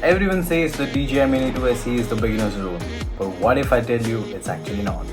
Everyone says the DJI Mini 2 SE is the beginner's drone, but what if I tell you it's actually not?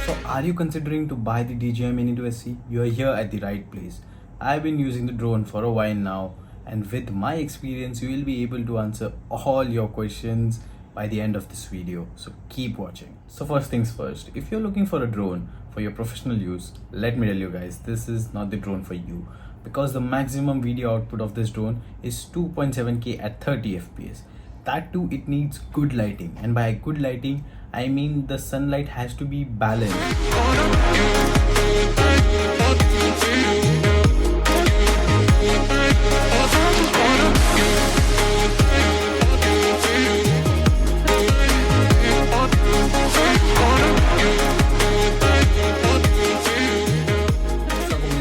So are you considering to buy the DJI Mini 2 SE? You are here at the right place. I've been using the drone for a while now, and with my experience you will be able to answer all your questions by the end of this video, so keep watching. So first things first, if you're looking for a drone for your professional use, let me tell you guys, this is not the drone for you, because the maximum video output of this drone is 2.7K at 30 fps. That too, it needs good lighting, and by good lighting I mean the sunlight has to be balanced.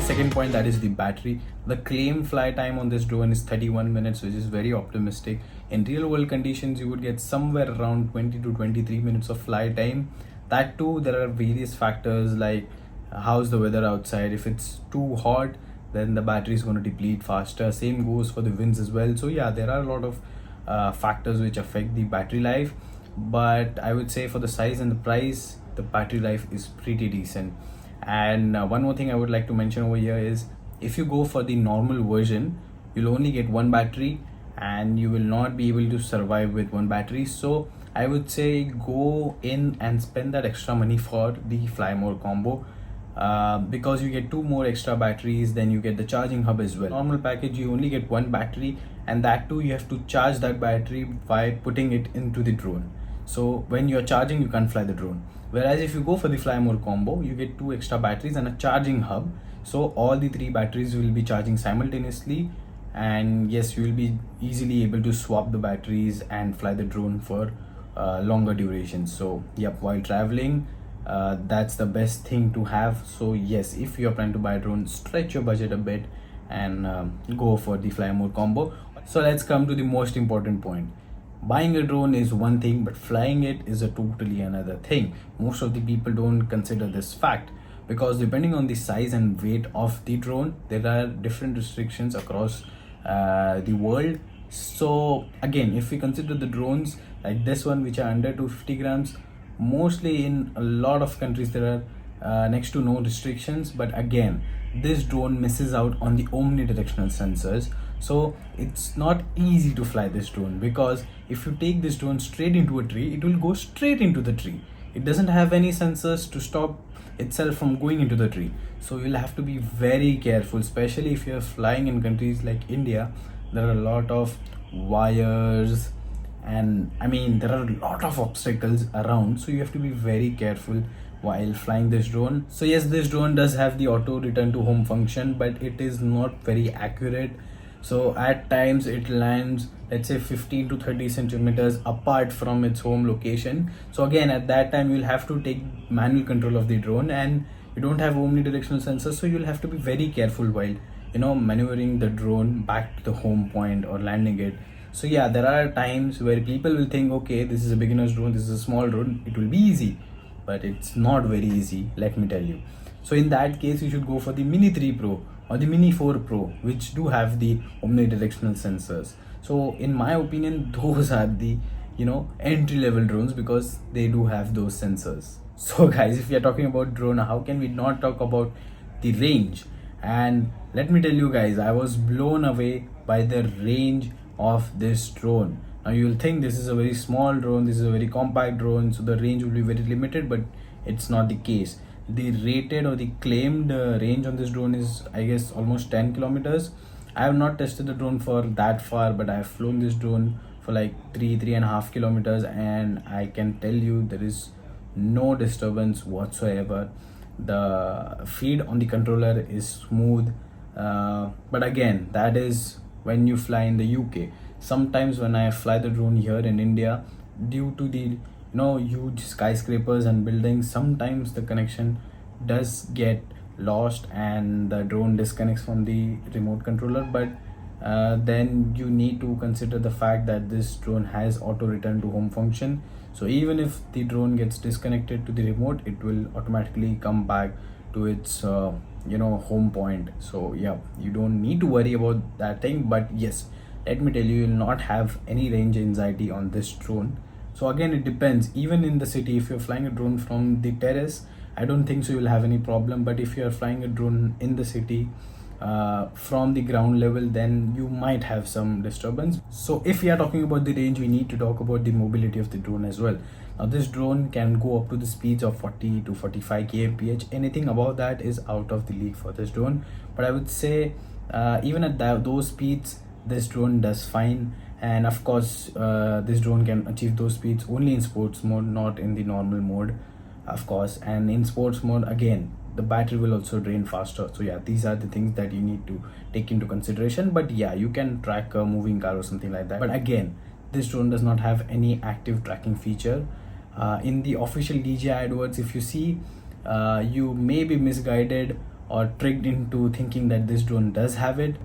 Second point, that is the battery. The claim fly time on this drone is 31 minutes, which is very optimistic. In real world conditions you would get somewhere around 20 to 23 minutes of fly time. That too, there are various factors like how's the weather outside. If it's too hot, then the battery is going to deplete faster. Same goes for the winds as well. So yeah, there are a lot of factors which affect the battery life, but I would say for the size and the price, the battery life is pretty decent. And one more thing I would like to mention over here is, if you go for the normal version, you'll only get one battery and you will not be able to survive with one battery. So I would say go in and spend that extra money for the Fly More combo, because you get two more extra batteries, then you get the charging hub as well. Normal package you only get one battery, and that too you have to charge that battery by putting it into the drone. So when you're charging, you can't fly the drone. Whereas if you go for the Fly More combo, you get two extra batteries and a charging hub. So all the three batteries will be charging simultaneously, and yes, you will be easily able to swap the batteries and fly the drone for longer durations. So yep, while traveling, that's the best thing to have. So yes, if you're planning to buy a drone, stretch your budget a bit and go for the Fly More combo. So let's come to the most important point. Buying a drone is one thing, but flying it is a totally another thing. Most of the people don't consider this fact, because depending on the size and weight of the drone, there are different restrictions across the world. So again, if we consider the drones like this one, which are under 250 grams, mostly in a lot of countries there are next to no restrictions. But again, this drone misses out on the omnidirectional sensors, so it's not easy to fly this drone, because if you take this drone straight into a tree, it will go straight into the tree. It doesn't have any sensors to stop itself from going into the tree. So you'll have to be very careful, especially if you're flying in countries like India. There are a lot of wires, and I mean there are a lot of obstacles around, so you have to be very careful while flying this drone. So yes, this drone does have the auto return to home function, but it is not very accurate. So at times it lands, let's say 15 to 30 centimeters apart from its home location. So again, at that time you'll have to take manual control of the drone, and you don't have omnidirectional sensors, so you'll have to be very careful while maneuvering the drone back to the home point or landing it. So yeah, there are times where people will think, okay, this is a beginner's drone, this is a small drone, it will be easy, but it's not very easy, let me tell you. So in that case, you should go for the Mini 3 Pro or the Mini 4 Pro, which do have the omnidirectional sensors. So in my opinion, those are the entry level drones, because they do have those sensors. So guys, if we are talking about drone, how can we not talk about the range? And let me tell you guys, I was blown away by the range of this drone. Now you'll think this is a very small drone, this is a very compact drone, so the range will be very limited, but it's not the case. The rated or the claimed range on this drone is, I guess, almost 10 kilometers. I have not tested the drone for that far, but I have flown this drone for like 3.5 kilometers, and I can tell you there is no disturbance whatsoever. The feed on the controller is smooth, but again, that is when you fly in the UK. Sometimes when I fly the drone here in India, due to the huge skyscrapers and buildings, sometimes the connection does get lost and the drone disconnects from the remote controller. But then you need to consider the fact that this drone has auto return to home function. So even if the drone gets disconnected to the remote, it will automatically come back to its home point. So yeah, you don't need to worry about that thing. But yes, let me tell you, you'll not have any range anxiety on this drone. So again, it depends. Even in the city, if you're flying a drone from the terrace, I don't think so you'll have any problem. But if you're flying a drone in the city from the ground level, then you might have some disturbance. So if we are talking about the range, we need to talk about the mobility of the drone as well. Now this drone can go up to the speeds of 40 to 45 kmph. Anything above that is out of the league for this drone. But I would say even at those speeds, this drone does fine. And of course, this drone can achieve those speeds only in sports mode, not in the normal mode, of course. And in sports mode, again, the battery will also drain faster. So yeah, these are the things that you need to take into consideration. But yeah, you can track a moving car or something like that. But again, this drone does not have any active tracking feature. In the official DJI AdWords, if you see, you may be misguided or tricked into thinking that this drone does have it.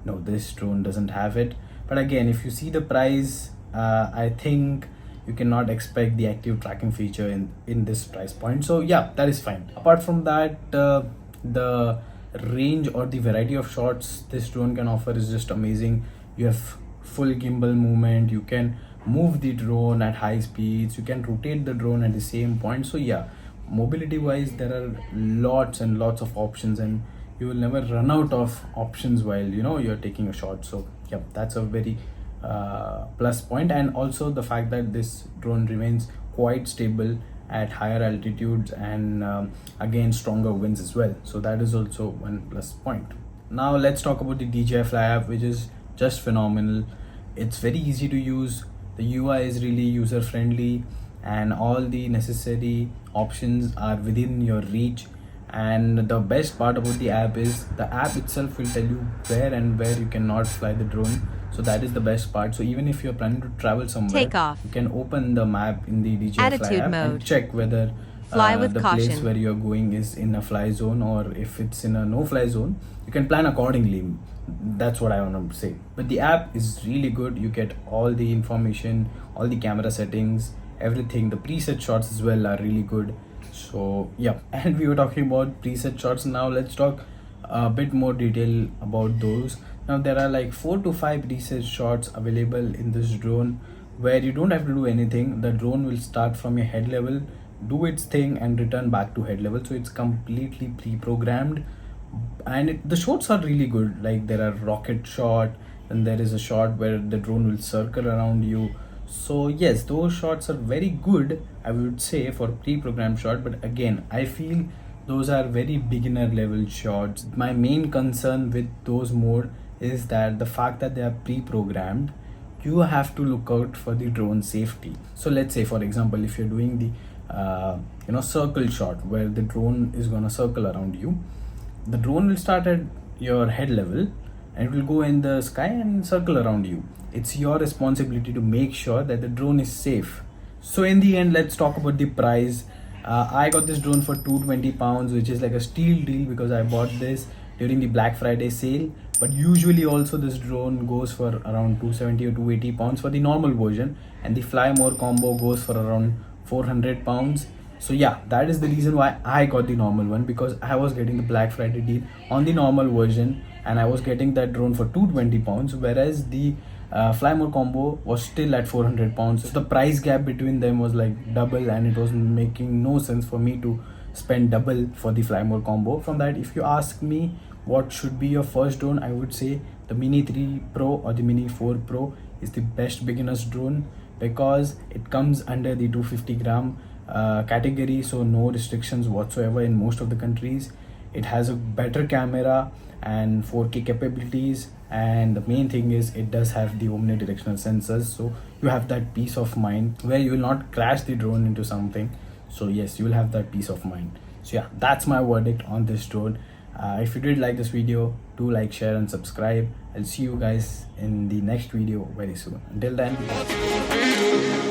No, this drone doesn't have it. But again, if you see the price, I think you cannot expect the active tracking feature in this price point. So yeah, that is fine. Apart from that, the range or the variety of shots this drone can offer is just amazing. You have full gimbal movement, you can move the drone at high speeds, you can rotate the drone at the same point. So yeah, mobility wise, there are lots and lots of options, and you will never run out of options while you're taking a shot. So yeah, that's a very plus point. And also the fact that this drone remains quite stable at higher altitudes and against stronger winds as well. So that is also one plus point. Now let's talk about the DJI Fly app, which is just phenomenal. It's very easy to use. The UI is really user friendly and all the necessary options are within your reach. And the best part about the app is the app itself will tell you where and where you cannot fly the drone. So that is the best part. So even if you're planning to travel somewhere, you can open the map in the DJI Attitude Fly app mode. and check whether Fly with the caution. place where you're going is in a fly zone, or if it's in a no-fly zone, you can plan accordingly. That's what I want to say. But the app is really good. You get all the information, all the camera settings, everything. The preset shots as well are really good. So yeah, and we were talking about preset shots. Now let's talk a bit more detail about those. Now there are like 4 to 5 preset shots available in this drone where you don't have to do anything. The drone will start from your head level, do its thing, and return back to head level. So it's completely pre-programmed, and the shots are really good. Like there are rocket shot, and there is a shot where the drone will circle around you. So yes, those shots are very good, I would say, for pre-programmed shot. But again, I feel those are very beginner level shots. My main concern with those mode is that the fact that they are pre-programmed, you have to look out for the drone safety. So let's say, for example, if you're doing the circle shot where the drone is gonna circle around you, the drone will start at your head level and it will go in the sky and circle around you. It's your responsibility to make sure that the drone is safe. So in the end, let's talk about the price. I got this drone for 220 pounds, which is like a steal deal because I bought this during the Black Friday sale. But usually also this drone goes for around 270 or 280 pounds for the normal version, and the Fly More combo goes for around 400 pounds. So yeah, that is the reason why I got the normal one, because I was getting the Black Friday deal on the normal version and I was getting that drone for 220 pounds, whereas the Fly More combo was still at 400 pounds. So the price gap between them was like double, and it was making no sense for me to spend double for the Fly More combo. From that, if you ask me what should be your first drone, I would say the Mini 3 Pro or the Mini 4 Pro is the best beginner's drone, because it comes under the 250 gram category, so no restrictions whatsoever in most of the countries. It has a better camera and 4K capabilities, and the main thing is it does have the omnidirectional sensors, so you have that peace of mind where you will not crash the drone into something. So yes, you will have that peace of mind. So yeah, that's my verdict on this drone. If you did like this video, do like, share and subscribe. I'll see you guys in the next video very soon. Until then, bye.